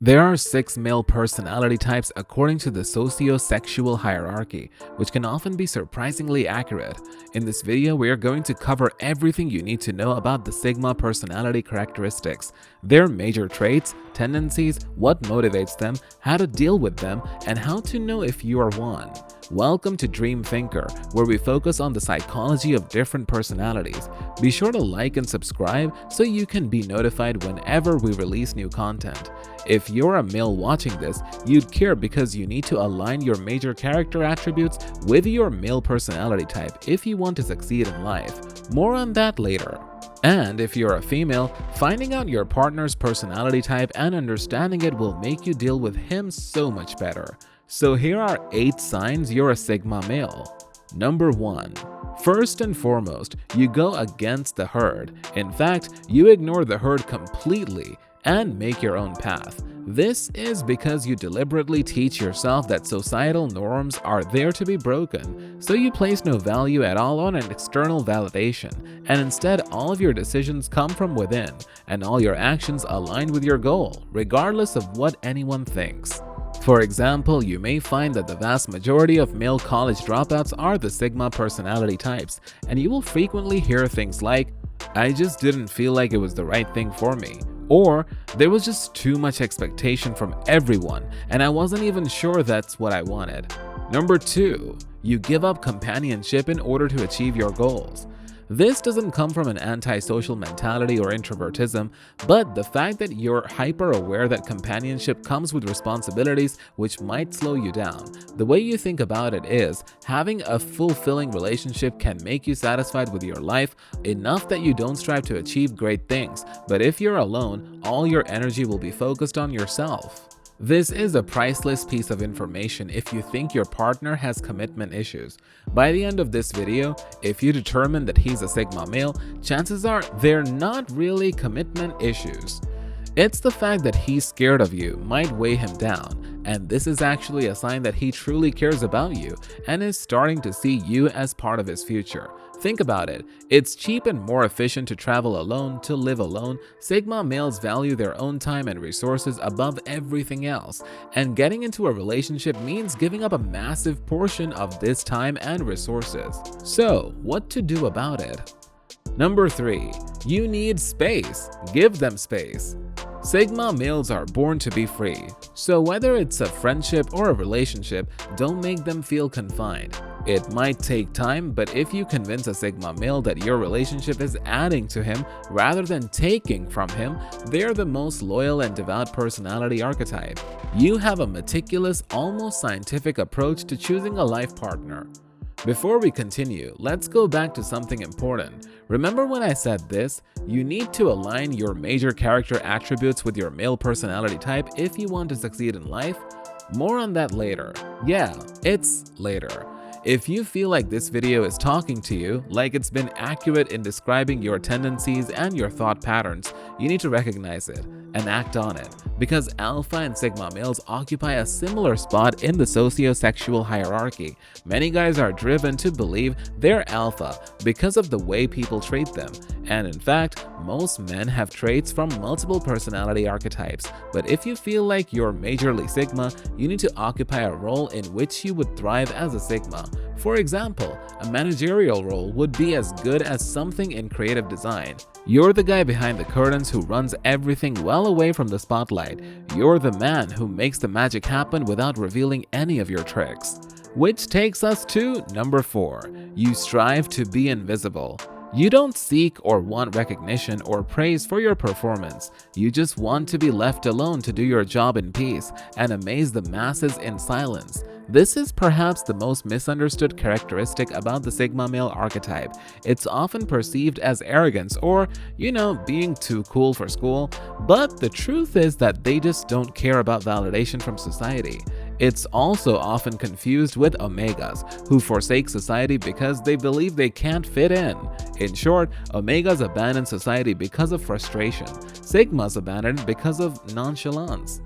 There are 6 male personality types according to the Socio-Sexual Hierarchy, which can often be surprisingly accurate. In this video, we are going to cover everything you need to know about the Sigma personality characteristics, their major traits, tendencies, what motivates them, how to deal with them, and how to know if you are one. Welcome to Dream Thinker, where we focus on the psychology of different personalities. Be sure to like and subscribe so you can be notified whenever we release new content. If you're a male watching this, you'd care because you need to align your major character attributes with your male personality type if you want to succeed in life. More on that later. And if you're a female, finding out your partner's personality type and understanding it will make you deal with him so much better. So here are 8 signs you're a Sigma male. Number 1. First and foremost, you go against the herd. In fact, you ignore the herd completely and make your own path. This is because you deliberately teach yourself that societal norms are there to be broken, so you place no value at all on an external validation, and instead all of your decisions come from within, and all your actions align with your goal, regardless of what anyone thinks. For example, you may find that the vast majority of male college dropouts are the Sigma personality types, and you will frequently hear things like, "I just didn't feel like it was the right thing for me," or "there was just too much expectation from everyone, and I wasn't even sure that's what I wanted." Number 2. You give up companionship in order to achieve your goals. This doesn't come from an antisocial mentality or introvertism, but the fact that you're hyper-aware that companionship comes with responsibilities which might slow you down. The way you think about it is, having a fulfilling relationship can make you satisfied with your life enough that you don't strive to achieve great things, but if you're alone, all your energy will be focused on yourself. This is a priceless piece of information if you think your partner has commitment issues. By the end of this video, if you determine that he's a Sigma male, chances are they're not really commitment issues. It's the fact that he's scared of you might weigh him down, and this is actually a sign that he truly cares about you and is starting to see you as part of his future. Think about it. It's cheap and more efficient to travel alone, to live alone. Sigma males value their own time and resources above everything else, and getting into a relationship means giving up a massive portion of this time and resources. So, what to do about it? Number 3. You need space. Give them space. Sigma males are born to be free, so whether it's a friendship or a relationship, don't make them feel confined. It might take time, but if you convince a Sigma male that your relationship is adding to him rather than taking from him, they're the most loyal and devout personality archetype. You have a meticulous, almost scientific approach to choosing a life partner. Before we continue, let's go back to something important. Remember when I said this? You need to align your major character attributes with your male personality type if you want to succeed in life. More on that later. Yeah, it's later. If you feel like this video is talking to you, like it's been accurate in describing your tendencies and your thought patterns, you need to recognize it and act on it, because Alpha and Sigma males occupy a similar spot in the socio-sexual hierarchy. Many guys are driven to believe they're Alpha because of the way people treat them, and in fact, most men have traits from multiple personality archetypes. But if you feel like you're majorly Sigma, you need to occupy a role in which you would thrive as a Sigma. For example, a managerial role would be as good as something in creative design. You're the guy behind the curtains who runs everything well away from the spotlight. You're the man who makes the magic happen without revealing any of your tricks. Which takes us to number 4. You strive to be invisible. You don't seek or want recognition or praise for your performance. You just want to be left alone to do your job in peace and amaze the masses in silence. This is perhaps the most misunderstood characteristic about the Sigma male archetype. It's often perceived as arrogance or, being too cool for school, but the truth is that they just don't care about validation from society. It's also often confused with Omegas, who forsake society because they believe they can't fit in. In short, Omegas abandon society because of frustration. Sigmas abandon it because of nonchalance.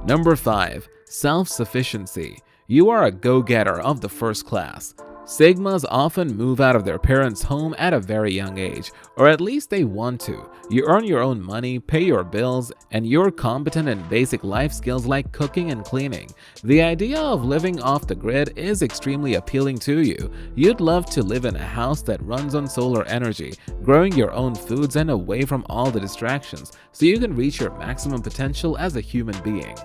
Number 5. Self-sufficiency. You are a go-getter of the first class. Sigmas often move out of their parents' home at a very young age, or at least they want to. You earn your own money, pay your bills, and you're competent in basic life skills like cooking and cleaning. The idea of living off the grid is extremely appealing to you. You'd love to live in a house that runs on solar energy, growing your own foods and away from all the distractions, so you can reach your maximum potential as a human being.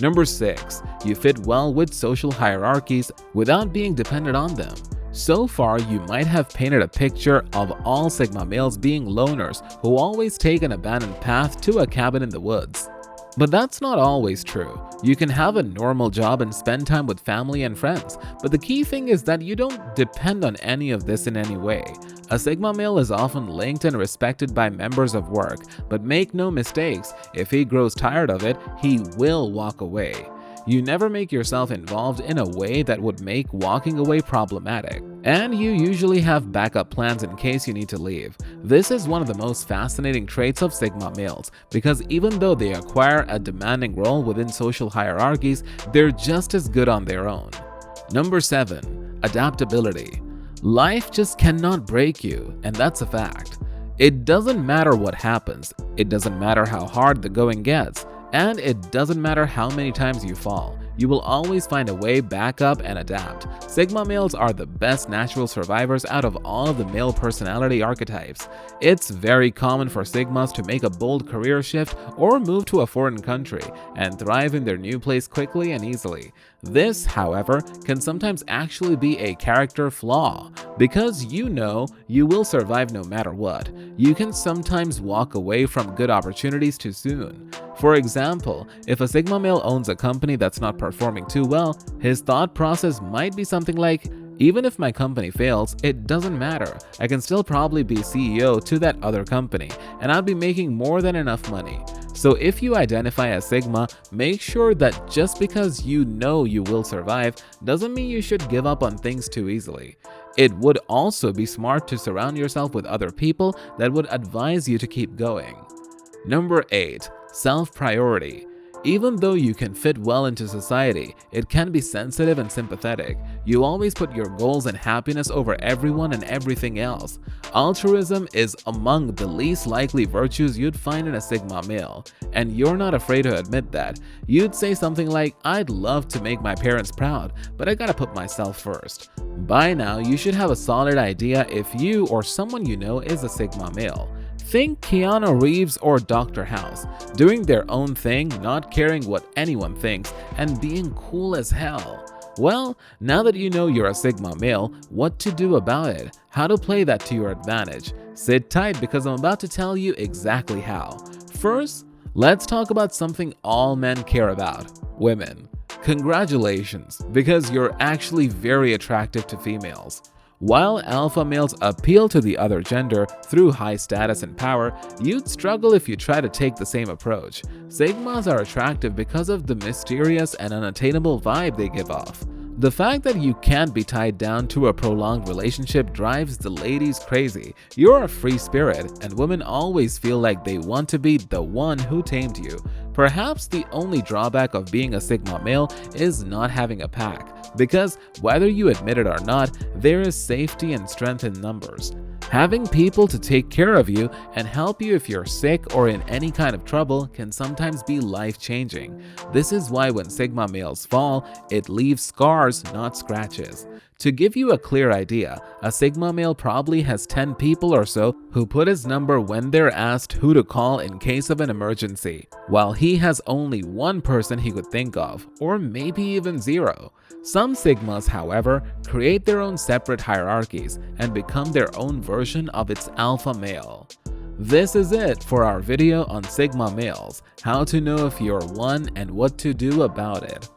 Number 6. You fit well with social hierarchies without being dependent on them. So far, you might have painted a picture of all Sigma males being loners who always take an abandoned path to a cabin in the woods. But that's not always true. You can have a normal job and spend time with family and friends, but the key thing is that you don't depend on any of this in any way. A Sigma male is often linked and respected by members of work, but make no mistakes, if he grows tired of it, he will walk away. You never make yourself involved in a way that would make walking away problematic. And you usually have backup plans in case you need to leave. This is one of the most fascinating traits of Sigma males, because even though they acquire a demanding role within social hierarchies, they're just as good on their own. Number 7. Adaptability. Life just cannot break you, and that's a fact. It doesn't matter what happens, it doesn't matter how hard the going gets, and it doesn't matter how many times you fall, you will always find a way back up and adapt. Sigma males are the best natural survivors out of all of the male personality archetypes. It's very common for Sigmas to make a bold career shift or move to a foreign country and thrive in their new place quickly and easily. This, however, can sometimes actually be a character flaw, because you know you will survive no matter what. You can sometimes walk away from good opportunities too soon. For example, if a Sigma male owns a company that's not performing too well, his thought process might be something like, even if my company fails, it doesn't matter. I can still probably be CEO to that other company, and I'll be making more than enough money. So if you identify as Sigma, make sure that just because you know you will survive doesn't mean you should give up on things too easily. It would also be smart to surround yourself with other people that would advise you to keep going. Number 8. Self-priority. Even though you can fit well into society, it can be sensitive and sympathetic. You always put your goals and happiness over everyone and everything else. Altruism is among the least likely virtues you'd find in a Sigma male, and you're not afraid to admit that. You'd say something like, I'd love to make my parents proud, but I gotta put myself first. By now, you should have a solid idea if you or someone you know is a Sigma male. Think Keanu Reeves or Dr. House, doing their own thing, not caring what anyone thinks, and being cool as hell. Well, now that you know you're a Sigma male, what to do about it, how to play that to your advantage. Sit tight because I'm about to tell you exactly how. First, let's talk about something all men care about: women. Congratulations, because you're actually very attractive to females. While alpha males appeal to the other gender through high status and power, you'd struggle if you try to take the same approach. Sigmas are attractive because of the mysterious and unattainable vibe they give off. The fact that you can't be tied down to a prolonged relationship drives the ladies crazy. You're a free spirit, and women always feel like they want to be the one who tamed you. Perhaps the only drawback of being a Sigma male is not having a pack, because whether you admit it or not, there is safety and strength in numbers. Having people to take care of you and help you if you're sick or in any kind of trouble can sometimes be life-changing. This is why when Sigma males fall, it leaves scars, not scratches. To give you a clear idea, a Sigma male probably has 10 people or so who put his number when they're asked who to call in case of an emergency, while he has only one person he could think of, or maybe even 0. Some Sigmas, however, create their own separate hierarchies and become their own version of its alpha male. This is it for our video on Sigma males, how to know if you're one and what to do about it.